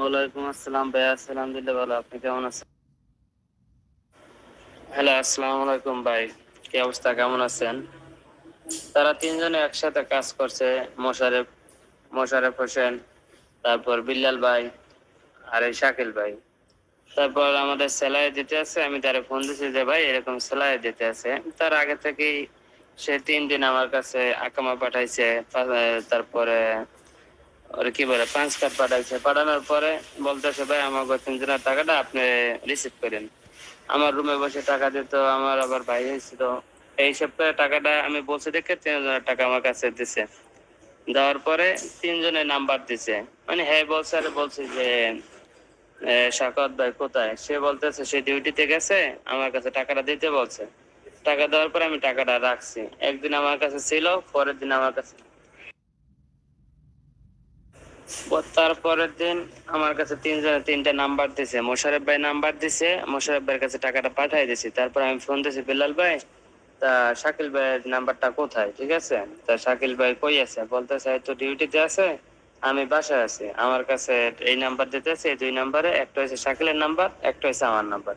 ওয়ালাইকুম আসসালাম ভাই, আলহামদুলিল্লাহ ভালো। আপনি কেমন আছেন? হ্যালো, আসসালামু আলাইকুম ভাই। কি অবস্থা, কেমন আছেন? তারা তিনজনে একসাথে কাজ করছে। মোশারেফ মোশারেফ হোসেন, তারপর বিল্লাল ভাই, আর এই শাকিল ভাই। তারপর আমাদের সেলাই দিতে আছে, আমি তারে ফোন দিছি যে ভাই এরকম সেলাই দিতে আছে। তার আগে থেকেই সে 3 দিন আমার কাছে আকামা পাঠাইছে। তারপরে ওর কি বলে পাঁচ কার্ড পাঠাইছে। পাঠানোর পরে বলতেছে ভাই আমার 3 দিনের টাকাটা আপনি রিসিভ করেন। আমার রুমে বসে টাকা দিত, আমার আবার ভাই হয়েছিল। এই সপ্তাহে টাকাটা আমি বলছি দেখে 3 জনের টাকা আমার কাছে দিছে। দেওয়ার পরে 3 জনের নাম্বার দিছে। মানে হ্যাঁ বলছে, আর বলছে যে শাকত ভাই কোথায়, সে বলতেছে সে ডিউটিতে গেছে, আমার কাছে টাকাটা দিতে বলছে। টাকা দেওয়ার পরে আমি টাকাটা রাখছি। একদিন আমার কাছে ছিল, পরের দিন আমার কাছে তারপরের দিন আমার কাছে 3 জনে 3টা নাম্বার দিছে। মোশারেফ ভাই নাম্বার দিছে, মোশারেফ ভাইয়ের কাছে টাকাটা পাঠিয়ে দিছি। তারপর আমি ফোন দিছি বিল্লাল ভাই, তা শাকিল ভাইয়ের নাম্বারটা কোথায়, ঠিক আছে? তা শাকিল ভাই কই আছে, বলতেছে তো ডিউটিতে আছে, আমি বাসায় আছি। আমার কাছে এই নাম্বার দিতেছে, এই 2 নাম্বারে একটা হচ্ছে শাকিলের নাম্বার, একটা হচ্ছে আমার নাম্বার।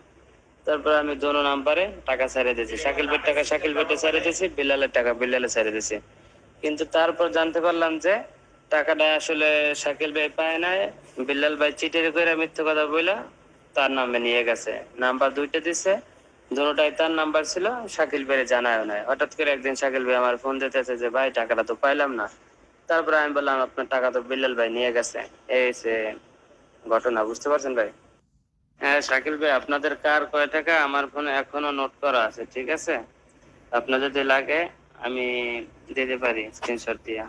তারপর আমি দোনো নাম্বারে টাকা ছেড়ে দিয়েছি। শাকিল ভাইয়ের টাকা শাকিল ভাইকে ছেড়ে দিয়েছি, বিল্লালের টাকা বিল্লালে ছেড়ে দিয়েছি। কিন্তু তারপর জানতে পারলাম যে টাকাটা আসলে শাকিল ভাই পায় নাই। বিল্লাল ভাই চিটির করে মিথ্যে কথা বইলা তার নামে নিয়ে গেছে। নাম্বার 2টা দিছে, দুটোটাই তার নাম্বার ছিল। শাকিল ভাই জানায় নাই। হঠাৎ করে একদিন শাকিল ভাই আমার ফোন দিতেছে যে ভাই টাকাটা তো পাইলাম না। তারপরে আমি বললাম আপনার টাকা তো বিল্লাল ভাই নিয়ে গেছে। এই সে ঘটনা, বুঝতে পারছেন ভাই? হ্যাঁ শাকিল ভাই, আপনাদের কার কয় টাকা আমার ফোনে এখনো নোট করা আছে, ঠিক আছে? আপনার যদি লাগে আমি দিতে পারি স্ক্রিনশট দিয়া।